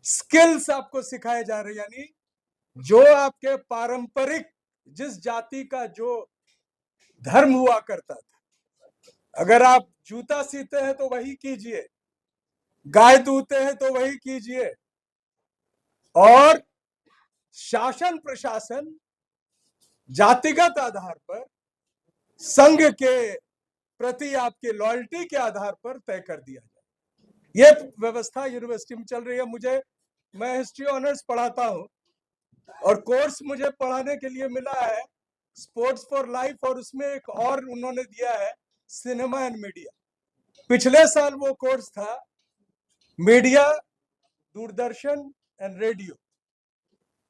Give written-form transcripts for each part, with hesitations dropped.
Skills आपको सिखाए जा रहे हैं, यानी जो आपके पारंपरिक जिस जाति का जो धर्म हुआ करता था, अगर आप जूता सीते हैं तो वही कीजिए, गाय दूहते हैं तो वही कीजिए, और शासन प्रशासन जातिगत आधार पर संघ के प्रति आपके लॉयल्टी के आधार पर तय कर दिया जाए। ये व्यवस्था यूनिवर्सिटी में चल रही है। मैं हिस्ट्री ऑनर्स पढ़ाता हूं और कोर्स मुझे पढ़ाने के लिए मिला है स्पोर्ट्स फॉर लाइफ, और उसमें एक और उन्होंने दिया है सिनेमा एंड मीडिया। पिछले साल वो कोर्स था मीडिया, दूरदर्शन एंड रेडियो।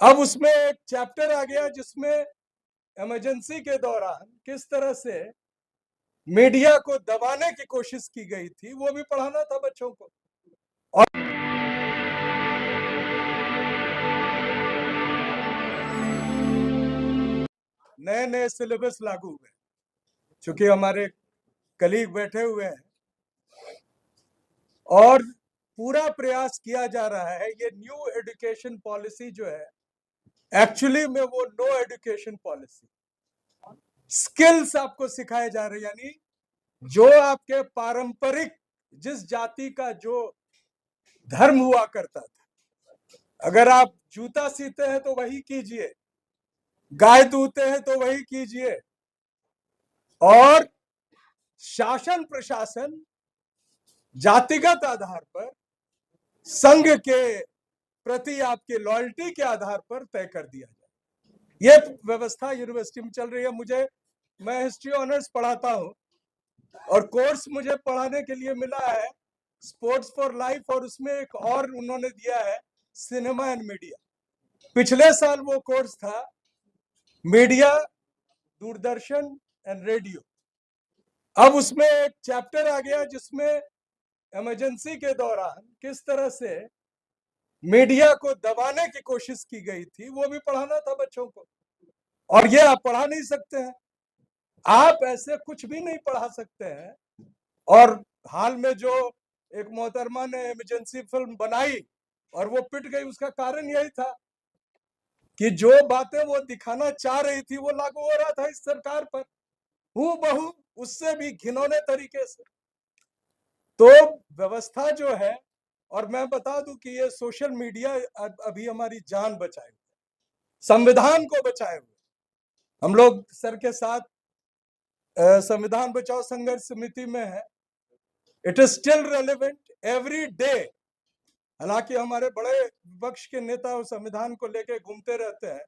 अब उसमें एक चैप्टर आ गया जिसमें इमरजेंसी के दौरान किस तरह से मीडिया को दबाने की कोशिश की गई थी, वो भी पढ़ाना था बच्चों को। और नए नए सिलेबस लागू हुए, चूंकि हमारे कलीग बैठे हुए हैं और पूरा प्रयास किया जा रहा है। ये न्यू एजुकेशन पॉलिसी जो है, एक्चुअली में वो नो एजुकेशन पॉलिसी, स्किल्स आपको सिखाए जा रहे हैं, यानी जो आपके पारंपरिक जिस जाति का जो धर्म हुआ करता था, अगर आप जूता सीते हैं तो वही कीजिए, गाय दूहते हैं तो वही कीजिए, और शासन प्रशासन जातिगत आधार पर संघ के प्रति आपके लॉयल्टी के आधार पर तय कर दिया जाए। ये व्यवस्था यूनिवर्सिटी में चल रही है। मैं हिस्ट्री ऑनर्स पढ़ाता हूं और कोर्स मुझे पढ़ाने के लिए मिला है स्पोर्ट्स फॉर लाइफ, और उसमें एक और उन्होंने दिया है सिनेमा एंड मीडिया। पिछले साल वो कोर्स था मीडिया, दूरदर्शन एंड रेडियो। अब उसमें एक चैप्टर आ गया जिसमें इमरजेंसी के दौरान किस तरह से मीडिया को दबाने की कोशिश की गई थी, वो भी पढ़ाना था बच्चों को। और ये आप पढ़ा नहीं सकते हैं, आप ऐसे कुछ भी नहीं पढ़ा सकते हैं। और हाल में जो एक मोहतरमा ने इमरजेंसी फिल्म बनाई और वो पिट गई, उसका कारण यही था कि जो बातें वो दिखाना चाह रही थी वो लागू हो रहा था इस सरकार पर हूबहू, उससे भी घिनौने तरीके से। तो व्यवस्था जो है, और मैं बता दूं कि ये सोशल मीडिया अभी हमारी जान बचाए हुए, संविधान को बचाए हुए। हम लोग सर के साथ संविधान बचाओ संघर्ष समिति में है। It is still relevant every day. हालांकि हमारे बड़े विपक्ष के नेता संविधान को लेके घूमते रहते हैं,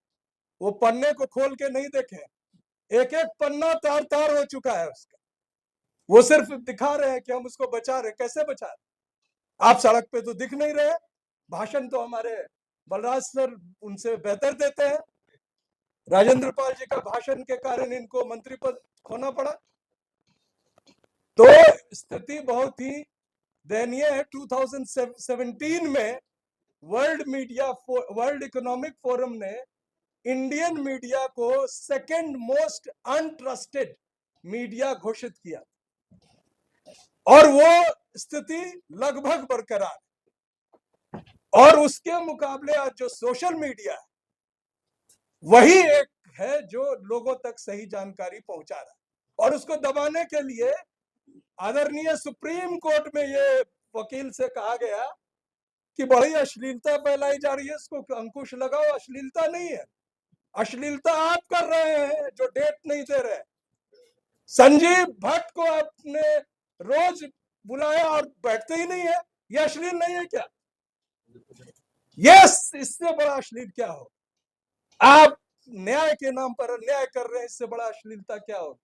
वो पन्ने को खोल के नहीं देखे, एक एक पन्ना तार तार हो चुका है उसका। वो सिर्फ दिखा रहे हैं कि हम उसको बचा रहे। कैसे बचा रहे? आप सड़क पे तो दिख नहीं रहे, भाषण तो हमारे बलराज सर उनसे बेहतर देते हैं। राजेंद्र पाल जी का भाषण के कारण इनको मंत्री पद खोना पड़ा। तो स्थिति बहुत ही दयनीय है। 2017 में वर्ल्ड इकोनॉमिक फोरम ने इंडियन मीडिया को सेकंड मोस्ट अनट्रस्टेड मीडिया घोषित किया, और वो स्थिति लगभग बरकरार है। और उसके मुकाबले आज जो सोशल मीडिया है, वही एक है जो लोगों तक सही जानकारी पहुंचा रहा है। और उसको दबाने के लिए आदरणीय सुप्रीम कोर्ट में ये वकील से कहा गया कि बड़ी अश्लीलता फैलाई जा रही है, इसको अंकुश लगाओ। अश्लीलता नहीं है, अश्लीलता आप कर रहे हैं जो डेट नहीं दे रहे। संजीव भट्ट को आपने रोज बुलाया और बैठते ही नहीं है, ये अश्लील नहीं है क्या? यस, इससे बड़ा अश्लील क्या हो? आप न्याय के नाम पर अन्याय कर रहे हैं, इससे बड़ा अश्लीलता क्या हो?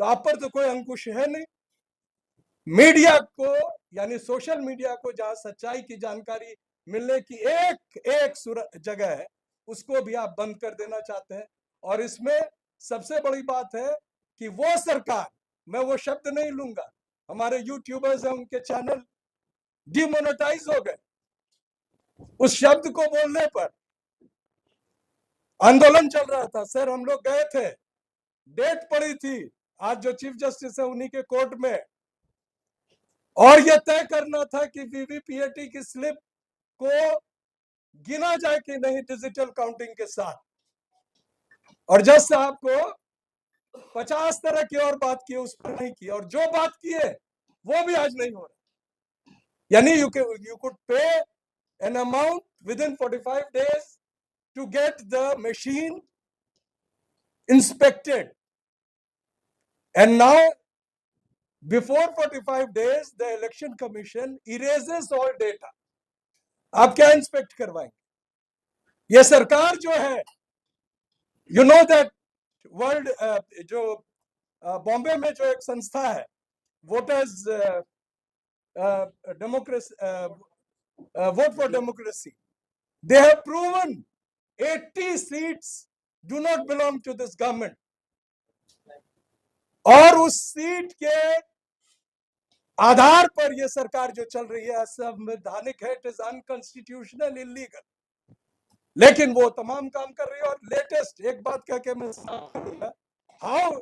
तो आप पर तो कोई अंकुश है नहीं। मीडिया को, यानी सोशल मीडिया को, जहां सच्चाई की जानकारी मिलने की एक जगह है, उसको भी आप बंद कर देना चाहते हैं। और इसमें सबसे बड़ी बात है कि वो सरकार, मैं वो शब्द नहीं लूंगा, हमारे यूट्यूबर्स हैं, उनके चैनल डिमोनेटाइज हो गए। उस शब्द को बोलने पर आंदोलन चल रहा था। सर, हम लोग गए थे, डेट पड़ी थी, आज जो चीफ जस्टिस है उन्हीं के कोर्ट में, और यह तय करना था कि वीवीपीएटी की स्लिप को गिना जाए कि नहीं डिजिटल काउंटिंग के साथ। और जज साहब को 50 तरह की और बात की, उस पर नहीं की, और जो बात की है वो भी आज नहीं हो रहा। यानी यू कुड पे an amount with in 45 days to get the machine inspected, and now before 45 days the election commission erases all data. आप क्या इंस्पेक्ट करवाएंगे? ये सरकार जो है, यू नो दैट वर्ल्ड जो बॉम्बे में जो एक संस्था है voters democracy, vote for democracy, they have proven 80 seats do not belong to this government, और उस सीट के आधार पर ये सरकार जो चल रही है असंवैधानिक है, इट इज अनकॉन्स्टिट्यूशनल, इलीगल, लेकिन वो तमाम काम कर रही है। और लेटेस्ट एक बात कह के मैं how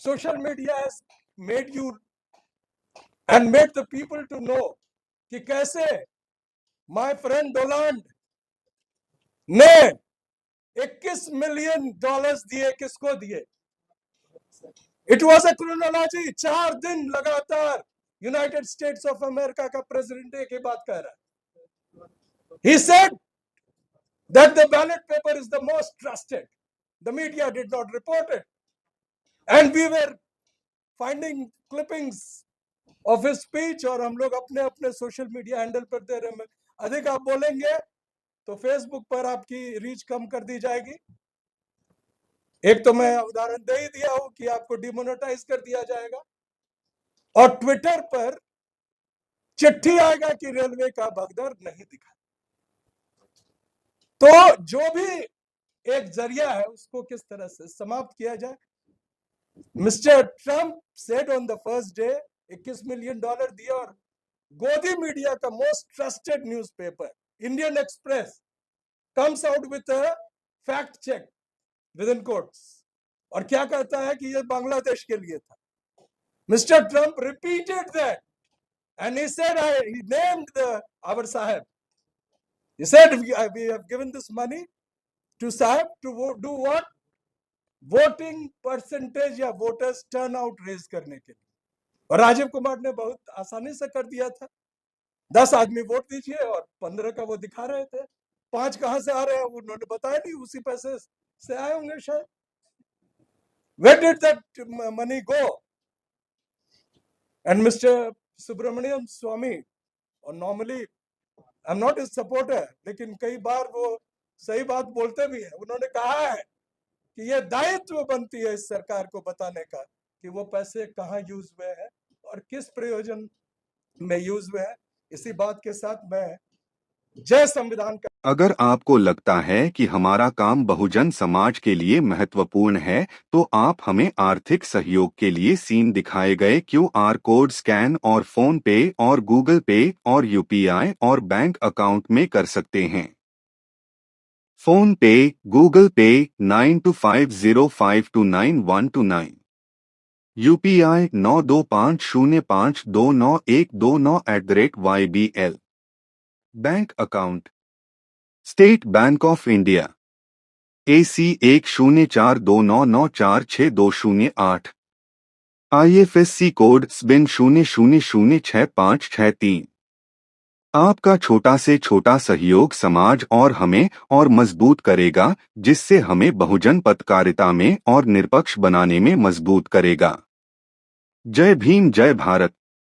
social media has made you and made the people to know कि कैसे माय फ्रेंड डोलांड ने $21 मिलियन दिए, किसको दिए? It was a chronology. 4 दिन लगातार यूनाइटेड स्टेट्स ऑफ अमेरिका का प्रेसिडेंट एक ही बात कह रहा है। He said that the ballot paper is the most trusted. The media did not report it, and we were finding clippings of his speech, और हम लोग अपने अपने सोशल मीडिया हैंडल पर दे रहे हैं। अधिक आप बोलेंगे तो फेसबुक पर आपकी रीच कम कर दी जाएगी। एक तो मैं उदाहरण दे ही दिया हूं कि आपको डिमोनेटाइज कर दिया जाएगा, और ट्विटर पर चिट्ठी आएगा कि रेलवे का भगदड़ नहीं दिखा। तो जो भी एक जरिया है उसको किस तरह से समाप्त किया जाए। Mister Trump said on the first day $21 million दिया, और गोदी मीडिया का most trusted newspaper Indian Express comes out with a fact check with in quotes, और क्या कहता है कि ये बांग्लादेश के लिए था। Mister Trump repeated that, and he said he named our Sahib. He said we have given this money to Sahib to do what? Voting percentage या voters turnout raise करने के लिए। और राजीव कुमार ने बहुत आसानी से कर दिया था। 10 आदमी वोट दीजिए और 15 का वो दिखा रहे थे। 5 कहां से आ रहे हैं उन्होंने बताया नहीं, उसी पैसे से आए होंगे शायद। Where did that money go? And Mr. Subramanian Swamy, और normally I'm not his supporter, लेकिन कई बार वो सही बात बोलते भी हैं। उन्होंने कहा है कि ये दायित्व बनती है इस सरकार को बताने का कि वो पैसे कहाँ यूज हुए हैं और किस प्रयोजन में यूज हुए हैं। इसी बात के साथ मैं जय संविधान का। अगर आपको लगता है कि हमारा काम बहुजन समाज के लिए महत्वपूर्ण है, तो आप हमें आर्थिक सहयोग के लिए सीन दिखाए गए QR कोड स्कैन और फोन पे और गूगल पे और UPI और बैंक अकाउंट में कर सकते हैं। फोन पे, गूगल पे 9250529129, UPI 9250529129@YBL। Bank account state bank of India AC 1042994628, IFSC code SBIN 00066563। आपका छोटा से छोटा सहयोग समाज और हमें और मजबूत करेगा, जिससे हमें बहुजन पत्रकारिता में और निष्पक्ष बनाने में मजबूत करेगा। जय भीम, जय भारत।